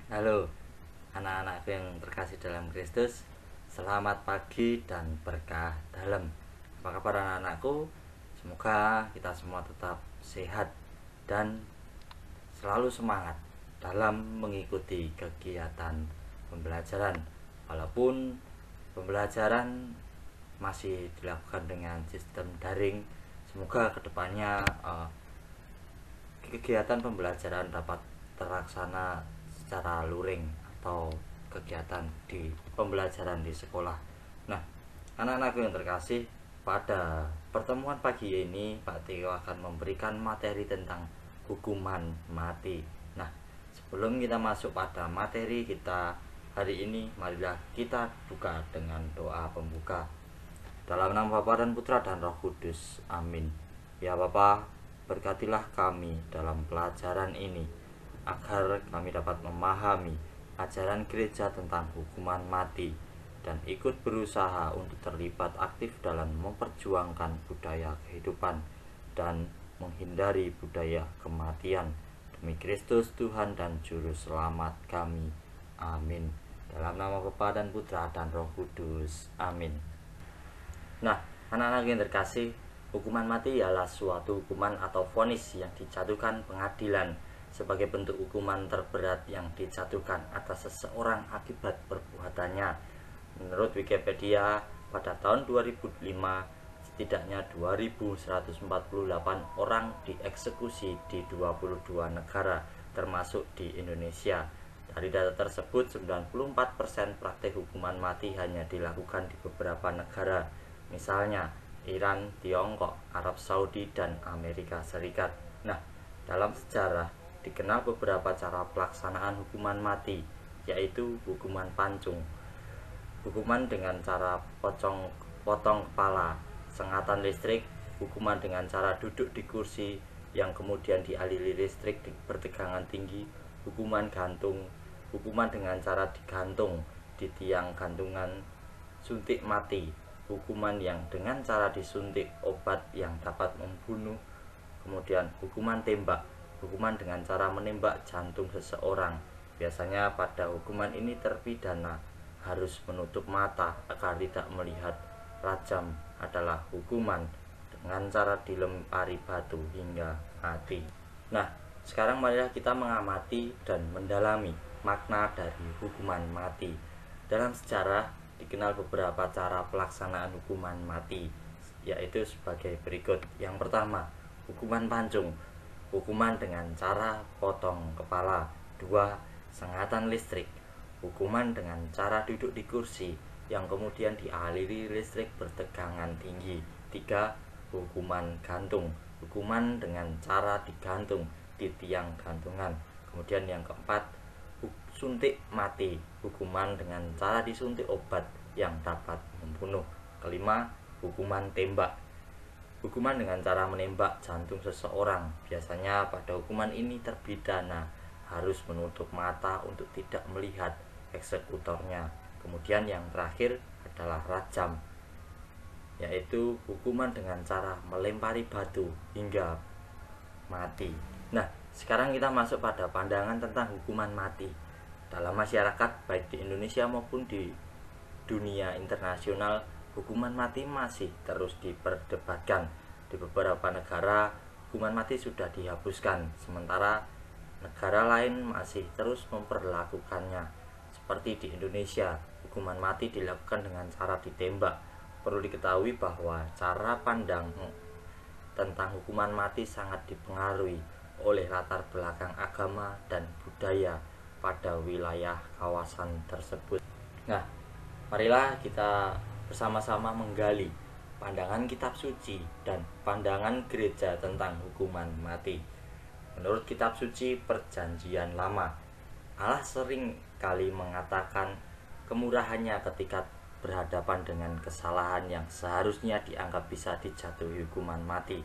Halo anak-anakku yang terkasih dalam Kristus. Selamat pagi dan berkah dalam. Apa kabar anak-anakku? Semoga kita semua tetap sehat dan selalu semangat dalam mengikuti kegiatan pembelajaran. Walaupun pembelajaran masih dilakukan dengan sistem daring, semoga kedepannya kegiatan pembelajaran dapat terlaksana secara luring atau kegiatan di pembelajaran di sekolah. Nah, anak-anakku yang terkasih, pada pertemuan pagi ini Pak Tio akan memberikan materi tentang hukuman mati. Nah, sebelum kita masuk pada materi kita hari ini, marilah kita buka dengan doa pembuka. Dalam nama Bapa dan Putra dan Roh Kudus. Amin. Ya Bapa, berkatilah kami dalam pelajaran ini, agar kami dapat memahami ajaran gereja tentang hukuman mati dan ikut berusaha untuk terlibat aktif dalam memperjuangkan budaya kehidupan dan menghindari budaya kematian. Demi Kristus Tuhan dan Juru Selamat kami. Amin. Dalam nama Bapa dan Putra dan Roh Kudus. Amin. Nah, anak-anak yang terkasih, hukuman mati ialah suatu hukuman atau vonis yang dijatuhkan pengadilan sebagai bentuk hukuman terberat yang dijatuhkan atas seseorang akibat perbuatannya. Menurut Wikipedia, pada tahun 2005, setidaknya 2148 orang dieksekusi di 22 negara, termasuk di Indonesia. Dari data tersebut, 94% praktik hukuman mati hanya dilakukan di beberapa negara, misalnya Iran, Tiongkok, Arab Saudi, dan Amerika Serikat. Nah, dalam sejarah dikenal beberapa cara pelaksanaan hukuman mati, yaitu hukuman pancung, hukuman dengan cara potong kepala, sengatan listrik, hukuman dengan cara duduk di kursi yang kemudian dialiri listrik di bertegangan tinggi, hukuman gantung, hukuman dengan cara digantung di tiang gantungan, suntik mati, hukuman yang dengan cara disuntik obat yang dapat membunuh, kemudian hukuman tembak, hukuman dengan cara menembak jantung seseorang. Biasanya pada hukuman ini terpidana harus menutup mata agar tidak melihat. Rajam adalah hukuman dengan cara dilempari batu hingga mati. Nah, sekarang marilah kita mengamati dan mendalami makna dari hukuman mati. Dalam sejarah dikenal beberapa cara pelaksanaan hukuman mati, yaitu sebagai berikut. Yang pertama, hukuman pancung, hukuman dengan cara potong kepala. Dua, sengatan listrik, hukuman dengan cara duduk di kursi yang kemudian dialiri listrik bertegangan tinggi. Tiga, hukuman gantung, hukuman dengan cara digantung di tiang gantungan. Kemudian yang keempat, suntik mati, hukuman dengan cara disuntik obat yang dapat membunuh. Kelima, hukuman tembak, hukuman dengan cara menembak jantung seseorang. Biasanya pada hukuman ini terpidana harus menutup mata untuk tidak melihat eksekutornya. Kemudian yang terakhir adalah rajam, yaitu hukuman dengan cara melempari batu hingga mati. Nah, sekarang kita masuk pada pandangan tentang hukuman mati. Dalam masyarakat baik di Indonesia maupun di dunia internasional, hukuman mati masih terus diperdebatkan. Di beberapa negara, hukuman mati sudah dihapuskan, sementara negara lain masih terus memperlakukannya. Seperti di Indonesia, hukuman mati dilakukan dengan cara ditembak. Perlu diketahui bahwa cara pandang tentang hukuman mati sangat dipengaruhi oleh latar belakang agama dan budaya pada wilayah kawasan tersebut. Nah, marilah kita bersama-sama menggali pandangan kitab suci dan pandangan gereja tentang hukuman mati. Menurut kitab suci Perjanjian Lama, Allah sering kali mengatakan kemurahannya ketika berhadapan dengan kesalahan yang seharusnya dianggap bisa dijatuhi hukuman mati.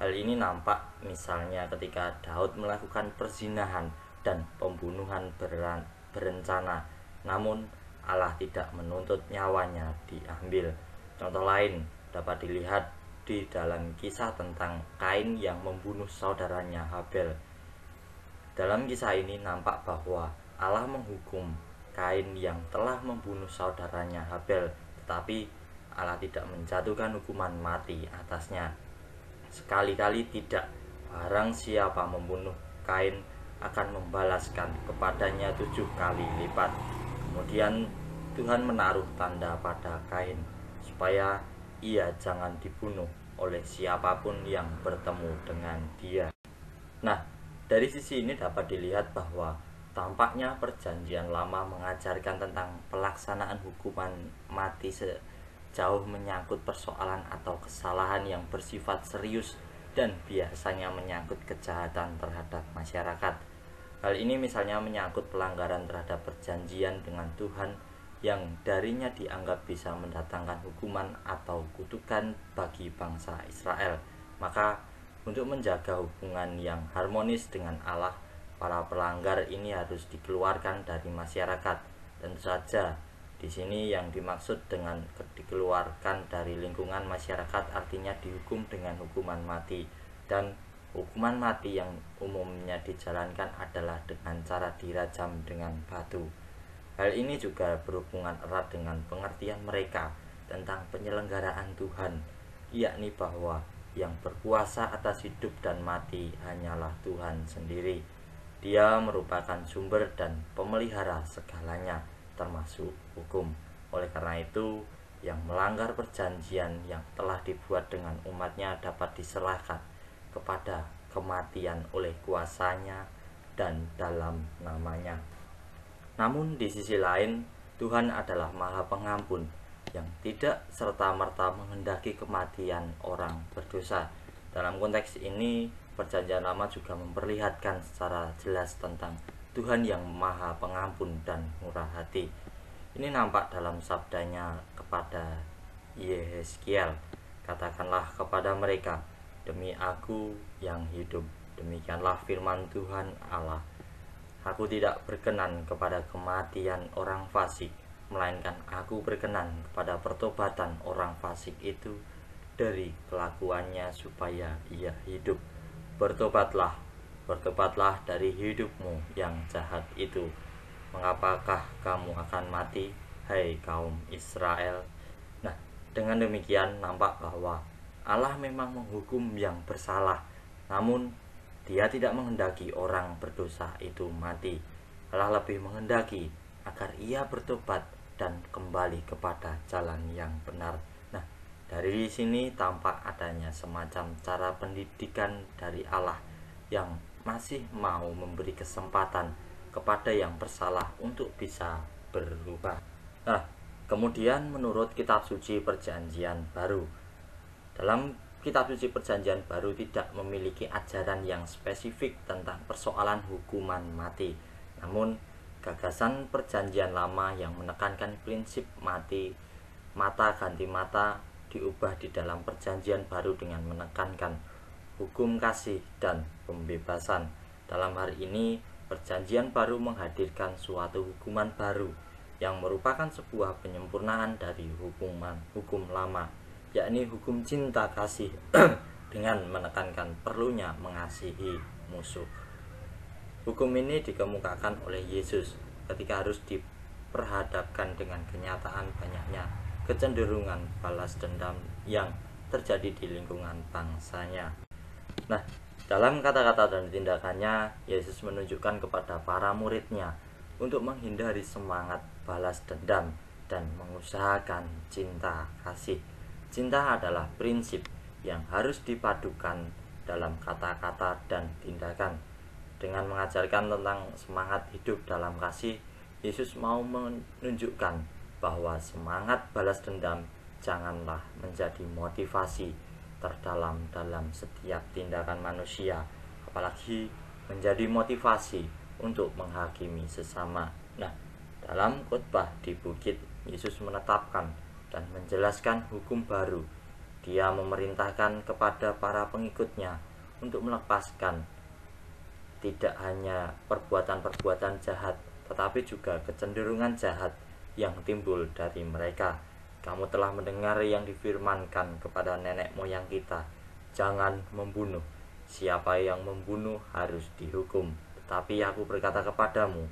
Hal ini nampak misalnya ketika Daud melakukan perzinahan dan pembunuhan berencana, namun Allah tidak menuntut nyawanya diambil. Contoh lain dapat dilihat di dalam kisah tentang Kain yang membunuh saudaranya Habel. Dalam kisah ini nampak bahwa Allah menghukum Kain yang telah membunuh saudaranya Habel, tetapi Allah tidak menjatuhkan hukuman mati atasnya. Sekali-kali tidak. Barang siapa membunuh Kain akan membalaskan kepadanya 7 kali lipat. Kemudian Tuhan menaruh tanda pada Kain supaya ia jangan dibunuh oleh siapapun yang bertemu dengan dia. Nah, dari sisi ini dapat dilihat bahwa tampaknya perjanjian lama mengajarkan tentang pelaksanaan hukuman mati sejauh menyangkut persoalan atau kesalahan yang bersifat serius dan biasanya menyangkut kejahatan terhadap masyarakat. Hal ini misalnya menyangkut pelanggaran terhadap perjanjian dengan Tuhan yang darinya dianggap bisa mendatangkan hukuman atau kutukan bagi bangsa Israel. Maka untuk menjaga hubungan yang harmonis dengan Allah, para pelanggar ini harus dikeluarkan dari masyarakat. Tentu saja di sini yang dimaksud dengan dikeluarkan dari lingkungan masyarakat artinya dihukum dengan hukuman mati, dan hukuman mati yang umumnya dijalankan adalah dengan cara dirajam dengan batu. Hal ini juga berhubungan erat dengan pengertian mereka tentang penyelenggaraan Tuhan, yakni bahwa yang berkuasa atas hidup dan mati hanyalah Tuhan sendiri. Dia merupakan sumber dan pemelihara segalanya, termasuk hukum. Oleh karena itu, yang melanggar perjanjian yang telah dibuat dengan umatnya dapat diserahkan kepada kematian oleh kuasanya dan dalam namanya. Namun di sisi lain, Tuhan adalah Maha Pengampun yang tidak serta-merta menghendaki kematian orang berdosa. Dalam konteks ini, Perjanjian Lama juga memperlihatkan secara jelas tentang Tuhan yang Maha Pengampun dan murah hati. Ini nampak dalam sabdanya kepada Yehezkiel, "Katakanlah kepada mereka, demi Aku yang hidup, demikianlah firman Tuhan Allah. Aku tidak berkenan kepada kematian orang fasik, melainkan Aku berkenan kepada pertobatan orang fasik itu dari kelakuannya supaya ia hidup. Bertobatlah, bertobatlah dari hidupmu yang jahat itu. Mengapakah kamu akan mati, hai kaum Israel?" Nah, dengan demikian nampak bahwa Allah memang menghukum yang bersalah, namun Dia tidak menghendaki orang berdosa itu mati. Allah lebih menghendaki agar ia bertobat dan kembali kepada jalan yang benar. Nah, dari sini tampak adanya semacam cara pendidikan dari Allah yang masih mau memberi kesempatan kepada yang bersalah untuk bisa berubah. Nah, kemudian menurut kitab suci Perjanjian Baru, dalam Kitab Suci Perjanjian Baru tidak memiliki ajaran yang spesifik tentang persoalan hukuman mati. Namun, gagasan Perjanjian Lama yang menekankan prinsip mati, mata ganti mata, diubah di dalam Perjanjian Baru dengan menekankan hukum kasih dan pembebasan. Dalam hal ini, Perjanjian Baru menghadirkan suatu hukuman baru yang merupakan sebuah penyempurnaan dari hukum lama, yakni hukum cinta kasih dengan menekankan perlunya mengasihi musuh. Hukum ini dikemukakan oleh Yesus ketika harus diperhadapkan dengan kenyataan banyaknya kecenderungan balas dendam yang terjadi di lingkungan bangsanya. Nah, dalam kata-kata dan tindakannya, Yesus menunjukkan kepada para muridnya untuk menghindari semangat balas dendam dan mengusahakan cinta kasih. Cinta adalah prinsip yang harus dipadukan dalam kata-kata dan tindakan. Dengan mengajarkan tentang semangat hidup dalam kasih, Yesus mau menunjukkan bahwa semangat balas dendam janganlah menjadi motivasi terdalam dalam setiap tindakan manusia, apalagi menjadi motivasi untuk menghakimi sesama. Nah, dalam khotbah di bukit, Yesus menetapkan dan menjelaskan hukum baru. Dia memerintahkan kepada para pengikutnya untuk melepaskan tidak hanya perbuatan-perbuatan jahat, tetapi juga kecenderungan jahat yang timbul dari mereka. Kamu telah mendengar yang difirmankan kepada nenek moyang kita, jangan membunuh. Siapa yang membunuh harus dihukum. Tetapi aku berkata kepadamu,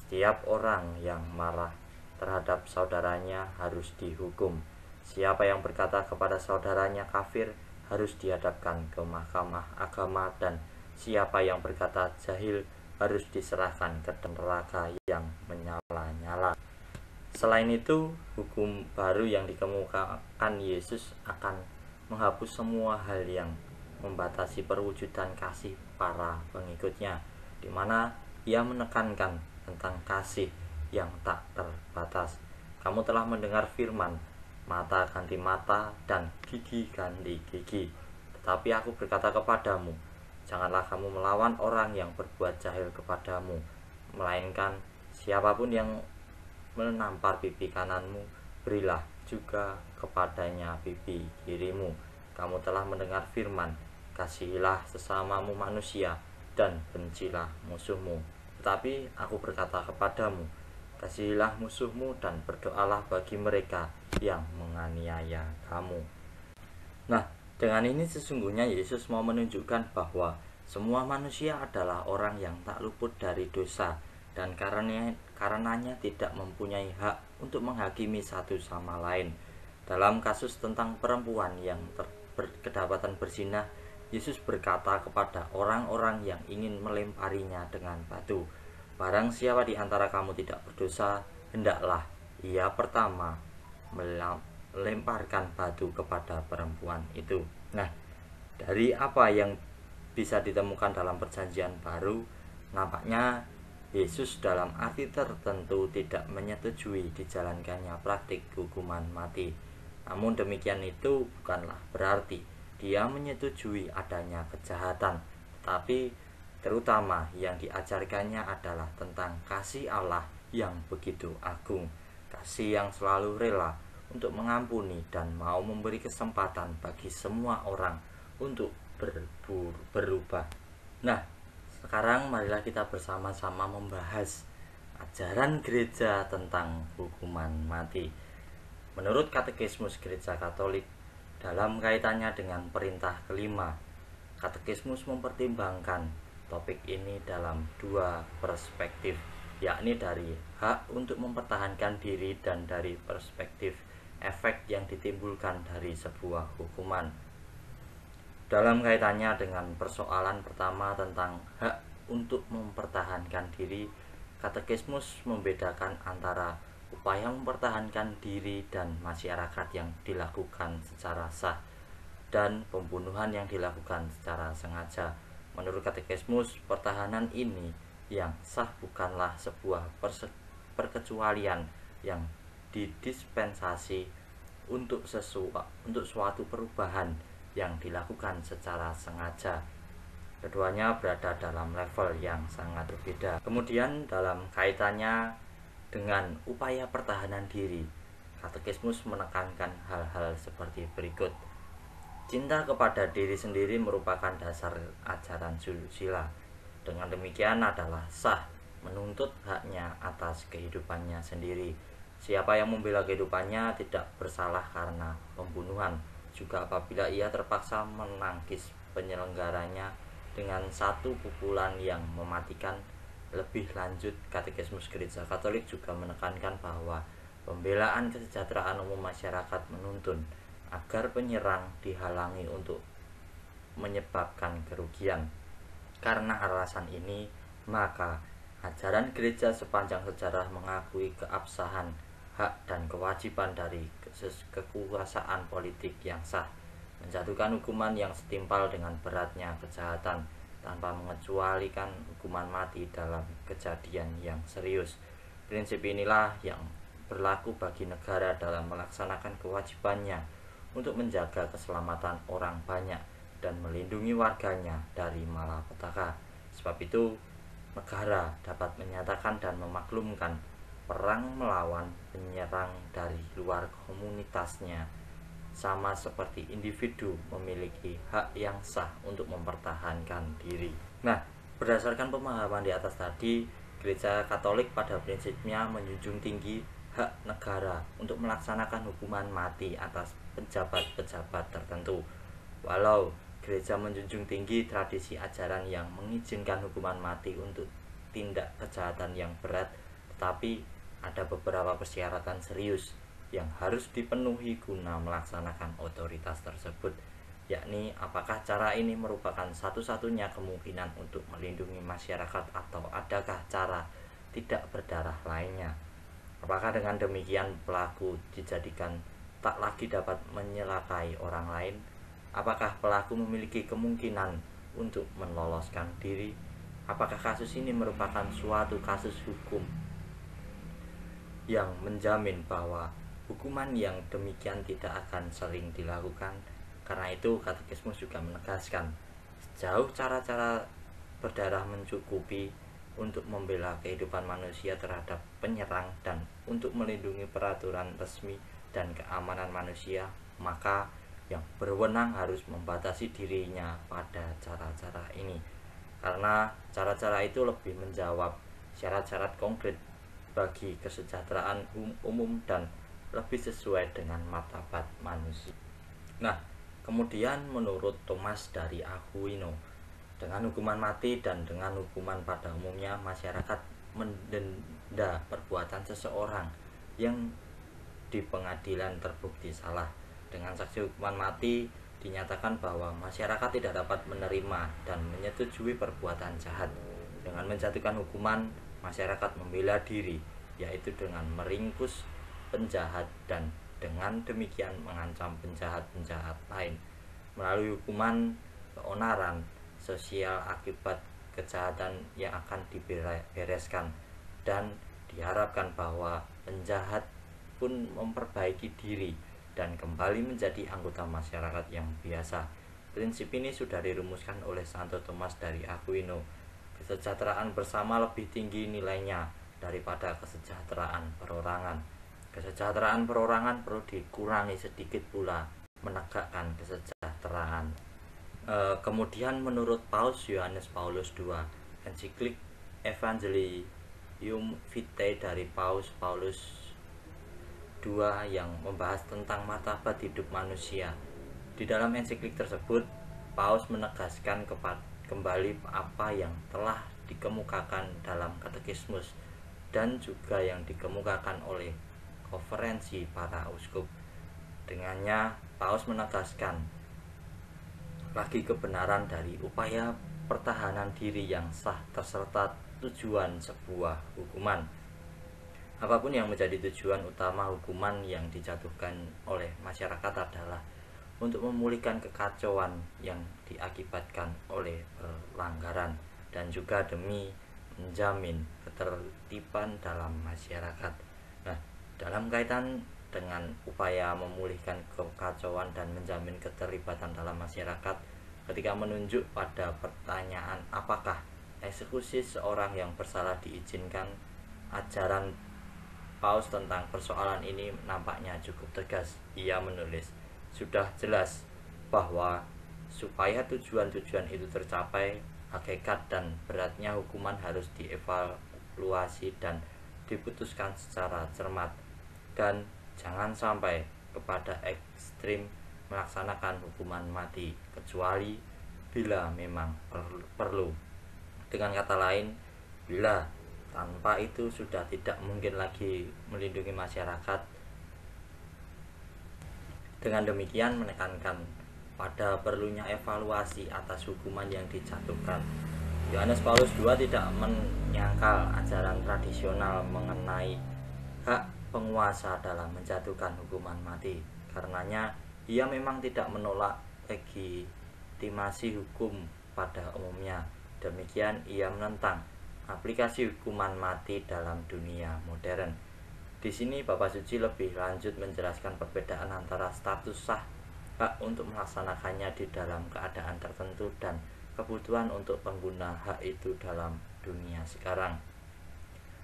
Setiap orang yang marah terhadap saudaranya harus dihukum. Siapa yang berkata kepada saudaranya kafir harus dihadapkan ke mahkamah agama, dan siapa yang berkata jahil harus diserahkan ke neraka yang menyala-nyala. Selain itu, hukum baru yang dikemukakan Yesus akan menghapus semua hal yang membatasi perwujudan kasih para pengikutnya, di mana ia menekankan tentang kasih yang tak terbatas. Kamu telah mendengar firman, mata ganti mata dan gigi ganti gigi. Tetapi aku berkata kepadamu, janganlah kamu melawan orang yang berbuat jahil kepadamu, melainkan siapapun yang menampar pipi kananmu, berilah juga kepadanya pipi kirimu. Kamu telah mendengar firman, kasihilah sesamamu manusia dan bencilah musuhmu. Tetapi aku berkata kepadamu, kasihilah musuhmu dan berdoalah bagi mereka yang menganiaya kamu. Nah, dengan ini sesungguhnya Yesus mau menunjukkan bahwa semua manusia adalah orang yang tak luput dari dosa, dan karenanya tidak mempunyai hak untuk menghakimi satu sama lain. Dalam kasus tentang perempuan yang kedapatan berzina, Yesus berkata kepada orang-orang yang ingin melemparinya dengan batu, barang siapa di antara kamu tidak berdosa, hendaklah ia pertama melemparkan batu kepada perempuan itu. Nah, dari apa yang bisa ditemukan dalam perjanjian baru, nampaknya Yesus dalam arti tertentu tidak menyetujui dijalankannya praktik hukuman mati. Namun demikian itu bukanlah berarti dia menyetujui adanya kejahatan, tetapi terutama yang diajarkannya adalah tentang kasih Allah yang begitu agung, kasih yang selalu rela untuk mengampuni dan mau memberi kesempatan bagi semua orang untuk berubah. Nah, sekarang marilah kita bersama-sama membahas ajaran gereja tentang hukuman mati. Menurut Katekismus Gereja Katolik, dalam kaitannya dengan perintah kelima, Katekismus mempertimbangkan topik ini dalam dua perspektif, yakni dari hak untuk mempertahankan diri dan dari perspektif efek yang ditimbulkan dari sebuah hukuman. Dalam kaitannya dengan persoalan pertama tentang hak untuk mempertahankan diri, Katekismus membedakan antara upaya mempertahankan diri dan masyarakat yang dilakukan secara sah dan pembunuhan yang dilakukan secara sengaja. Menurut Katekismus, pertahanan ini yang sah bukanlah sebuah perkecualian yang didispensasi untuk suatu perubahan yang dilakukan secara sengaja. Keduanya berada dalam level yang sangat berbeda. Kemudian dalam kaitannya dengan upaya pertahanan diri, Katekismus menekankan hal-hal seperti berikut. Cinta kepada diri sendiri merupakan dasar ajaran susila. Dengan demikian adalah sah menuntut haknya atas kehidupannya sendiri. Siapa yang membela kehidupannya tidak bersalah karena pembunuhan, juga apabila ia terpaksa menangkis penyelenggaranya dengan satu pukulan yang mematikan. Lebih lanjut, Katekismus Gereja Katolik juga menekankan bahwa pembelaan kesejahteraan umum masyarakat menuntun agar penyerang dihalangi untuk menyebabkan kerugian. Karena alasan ini, maka ajaran gereja sepanjang sejarah mengakui keabsahan hak dan kewajiban dari kekuasaan politik yang sah, menjatuhkan hukuman yang setimpal dengan beratnya kejahatan tanpa mengecualikan hukuman mati dalam kejadian yang serius. Prinsip inilah yang berlaku bagi negara dalam melaksanakan kewajibannya untuk menjaga keselamatan orang banyak dan melindungi warganya dari malapetaka. Sebab itu, negara dapat menyatakan dan memaklumkan perang melawan penyerang dari luar komunitasnya, sama seperti individu memiliki hak yang sah untuk mempertahankan diri. Nah, berdasarkan pemahaman di atas tadi, Gereja Katolik pada prinsipnya menjunjung tinggi hak negara untuk melaksanakan hukuman mati atas pejabat-pejabat tertentu. Walau gereja menjunjung tinggi tradisi ajaran yang mengizinkan hukuman mati untuk tindak kejahatan yang berat, tetapi ada beberapa persyaratan serius yang harus dipenuhi guna melaksanakan otoritas tersebut, yakni apakah cara ini merupakan satu-satunya kemungkinan untuk melindungi masyarakat atau adakah cara tidak berdarah lainnya. Apakah dengan demikian pelaku dijadikan tak lagi dapat menyelakai orang lain? Apakah pelaku memiliki kemungkinan untuk meloloskan diri? Apakah kasus ini merupakan suatu kasus hukum yang menjamin bahwa hukuman yang demikian tidak akan sering dilakukan? Karena itu katekismus juga menegaskan sejauh cara-cara berdarah mencukupi untuk membela kehidupan manusia terhadap penyerang dan untuk melindungi peraturan resmi dan keamanan manusia, maka yang berwenang harus membatasi dirinya pada cara-cara ini, karena cara-cara itu lebih menjawab syarat-syarat konkret bagi kesejahteraan umum dan lebih sesuai dengan martabat manusia. Nah, kemudian menurut Thomas dari Aquino, dengan hukuman mati dan dengan hukuman pada umumnya, masyarakat mendenda perbuatan seseorang yang di pengadilan terbukti salah. Dengan saksi hukuman mati dinyatakan bahwa masyarakat tidak dapat menerima dan menyetujui perbuatan jahat. Dengan menjatuhkan hukuman, masyarakat membela diri, yaitu dengan meringkus penjahat dan dengan demikian mengancam penjahat-penjahat lain. Melalui hukuman keonaran sosial akibat kejahatan yang akan dibereskan, dan diharapkan bahwa penjahat pun memperbaiki diri dan kembali menjadi anggota masyarakat yang biasa. Prinsip ini sudah dirumuskan oleh Santo Thomas dari Aquino. Kesejahteraan bersama lebih tinggi nilainya daripada kesejahteraan perorangan. Kesejahteraan perorangan perlu dikurangi sedikit pula menegakkan kesejahteraan. Kemudian menurut Paus Yohanes Paulus II, ensiklik Evangelium Vitae dari Paus Paulus II yang membahas tentang martabat hidup manusia. Di dalam ensiklik tersebut, Paus menegaskan kembali apa yang telah dikemukakan dalam katekismus dan juga yang dikemukakan oleh konferensi para uskup. Dengannya, Paus menegaskan lagi kebenaran dari upaya pertahanan diri yang sah terserta tujuan sebuah hukuman. Apapun yang menjadi tujuan utama hukuman yang dijatuhkan oleh masyarakat adalah untuk memulihkan kekacauan yang diakibatkan oleh pelanggaran dan juga demi menjamin ketertiban dalam masyarakat. Nah, dalam kaitan dengan upaya memulihkan kekacauan dan menjamin keterlibatan dalam masyarakat, ketika menunjuk pada pertanyaan apakah eksekusi seorang yang bersalah diizinkan, ajaran Paus tentang persoalan ini nampaknya cukup tegas. Ia menulis, sudah jelas bahwa supaya tujuan-tujuan itu tercapai, hakikat dan beratnya hukuman harus dievaluasi dan diputuskan secara cermat, dan jangan sampai kepada ekstrim melaksanakan hukuman mati kecuali bila memang perlu. Dengan kata lain, bila tanpa itu sudah tidak mungkin lagi melindungi masyarakat. Dengan demikian menekankan pada perlunya evaluasi atas hukuman yang dijatuhkan. Yohanes Paulus II tidak menyangkal ajaran tradisional mengenai hak penguasa dalam menjatuhkan hukuman mati. Karenanya ia memang tidak menolak legitimasi hukum pada umumnya. Demikian ia menentang aplikasi hukuman mati dalam dunia modern. Di sini Bapak Suci lebih lanjut menjelaskan perbedaan antara status sah, hak untuk melaksanakannya di dalam keadaan tertentu, dan kebutuhan untuk pengguna hak itu dalam dunia sekarang.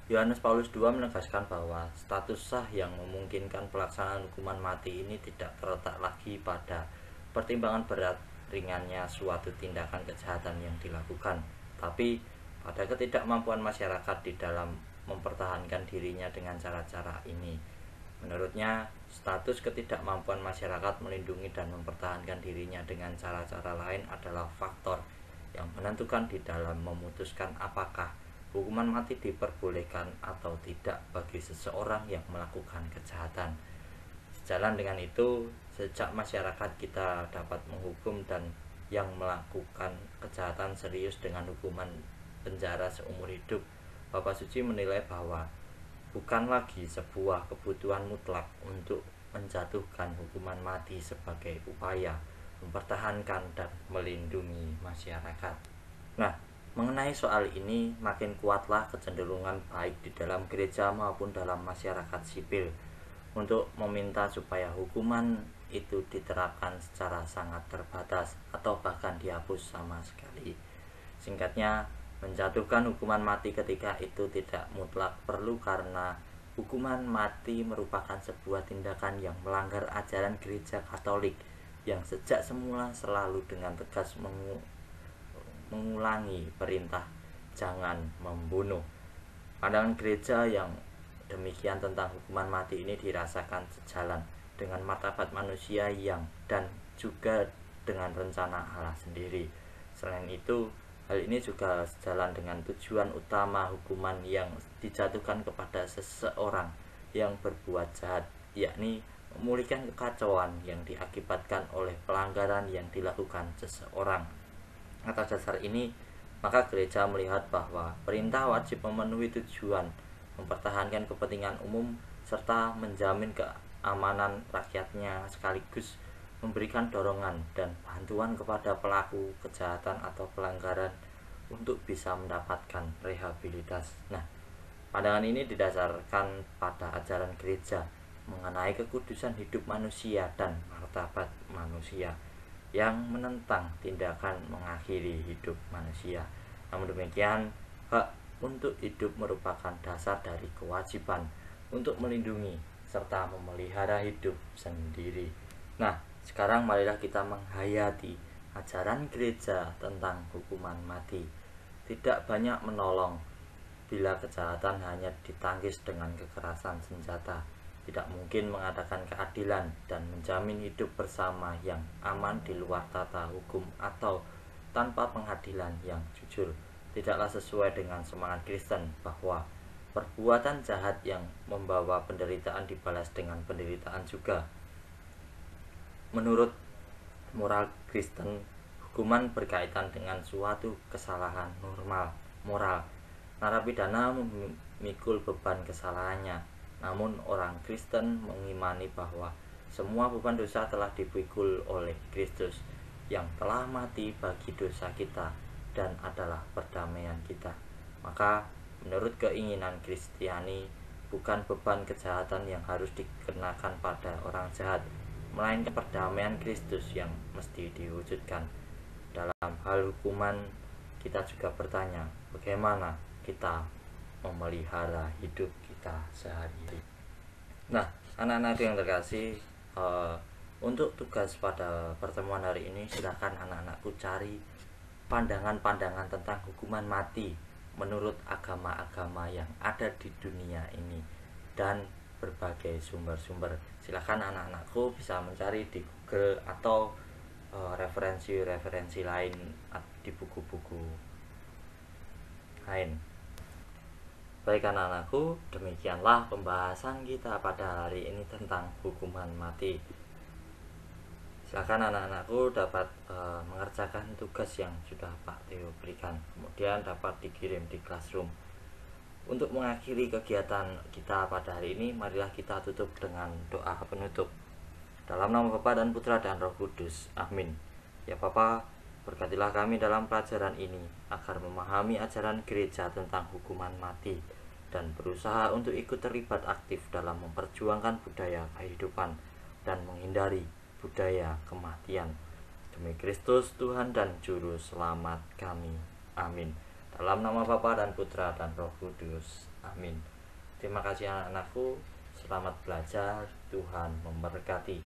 Yohanes Paulus II menegaskan bahwa status sah yang memungkinkan pelaksanaan hukuman mati ini tidak terletak lagi pada pertimbangan berat ringannya suatu tindakan kejahatan yang dilakukan, tapi pada ketidakmampuan masyarakat di dalam mempertahankan dirinya dengan cara-cara ini. Menurutnya, status ketidakmampuan masyarakat melindungi dan mempertahankan dirinya dengan cara-cara lain adalah faktor yang menentukan di dalam memutuskan apakah hukuman mati diperbolehkan atau tidak bagi seseorang yang melakukan kejahatan. Sejalan dengan itu, sejak masyarakat kita dapat menghukum dan yang melakukan kejahatan serius dengan hukuman penjara seumur hidup, Bapak Suci menilai bahwa bukan lagi sebuah kebutuhan mutlak untuk menjatuhkan hukuman mati sebagai upaya mempertahankan dan melindungi masyarakat. Nah, mengenai soal ini, makin kuatlah kecenderungan baik di dalam gereja maupun dalam masyarakat sipil untuk meminta supaya hukuman itu diterapkan secara sangat terbatas atau bahkan dihapus sama sekali. Singkatnya, menjatuhkan hukuman mati ketika itu tidak mutlak perlu karena hukuman mati merupakan sebuah tindakan yang melanggar ajaran gereja Katolik yang sejak semula selalu dengan tegas mengulangi perintah jangan membunuh. Pandangan gereja yang demikian tentang hukuman mati ini dirasakan sejalan dengan martabat manusia yang dan juga dengan rencana Allah sendiri. Selain itu, hal ini juga sejalan dengan tujuan utama hukuman yang dijatuhkan kepada seseorang yang berbuat jahat, yakni memulihkan kekacauan yang diakibatkan oleh pelanggaran yang dilakukan seseorang. Atas dasar ini, maka gereja melihat bahwa perintah wajib memenuhi tujuan mempertahankan kepentingan umum serta menjamin keamanan rakyatnya sekaligus memberikan dorongan dan bantuan kepada pelaku kejahatan atau pelanggaran untuk bisa mendapatkan rehabilitas. Nah, pandangan ini didasarkan pada ajaran gereja mengenai kekudusan hidup manusia dan martabat manusia yang menentang tindakan mengakhiri hidup manusia. Namun demikian, hak untuk hidup merupakan dasar dari kewajiban untuk melindungi serta memelihara hidup sendiri. Nah, sekarang marilah kita menghayati ajaran gereja tentang hukuman mati. Tidak banyak menolong bila kejahatan hanya ditangkis dengan kekerasan senjata. Tidak mungkin mengadakan keadilan dan menjamin hidup bersama yang aman di luar tata hukum atau tanpa pengadilan yang jujur. Tidaklah sesuai dengan semangat Kristen bahwa perbuatan jahat yang membawa penderitaan dibalas dengan penderitaan juga. Menurut moral Kristen, hukuman berkaitan dengan suatu kesalahan moral. Narapidana memikul beban kesalahannya, namun orang Kristen mengimani bahwa semua beban dosa telah dipikul oleh Kristus yang telah mati bagi dosa kita dan adalah perdamaian kita. Maka menurut keinginan Kristiani, bukan beban kejahatan yang harus dikenakan pada orang jahat, melainkan perdamaian Kristus yang mesti diwujudkan. Dalam hal hukuman, kita juga bertanya, bagaimana kita memelihara hidup kita sehari-hari. Nah, anak-anak yang terkasih, untuk tugas pada pertemuan hari ini, silakan anak-anakku cari pandangan-pandangan tentang hukuman mati menurut agama-agama yang ada di dunia ini dan berbagai sumber-sumber. Silakan anak-anakku bisa mencari di Google atau referensi-referensi lain di buku-buku lain. Baik anak-anakku, demikianlah pembahasan kita pada hari ini tentang hukuman mati. Silakan anak-anakku dapat mengerjakan tugas yang sudah Pak Theo berikan, kemudian dapat dikirim di classroom. Untuk mengakhiri kegiatan kita pada hari ini, marilah kita tutup dengan doa penutup. Dalam nama Bapa dan Putra dan Roh Kudus, amin. Ya Bapa, berkatilah kami dalam pelajaran ini agar memahami ajaran gereja tentang hukuman mati dan berusaha untuk ikut terlibat aktif dalam memperjuangkan budaya kehidupan dan menghindari budaya kematian. Demi Kristus Tuhan dan Juru Selamat kami. Amin. Dalam nama Bapa dan Putra dan Roh Kudus. Amin. Terima kasih anak-anakku. Selamat belajar. Tuhan memberkati.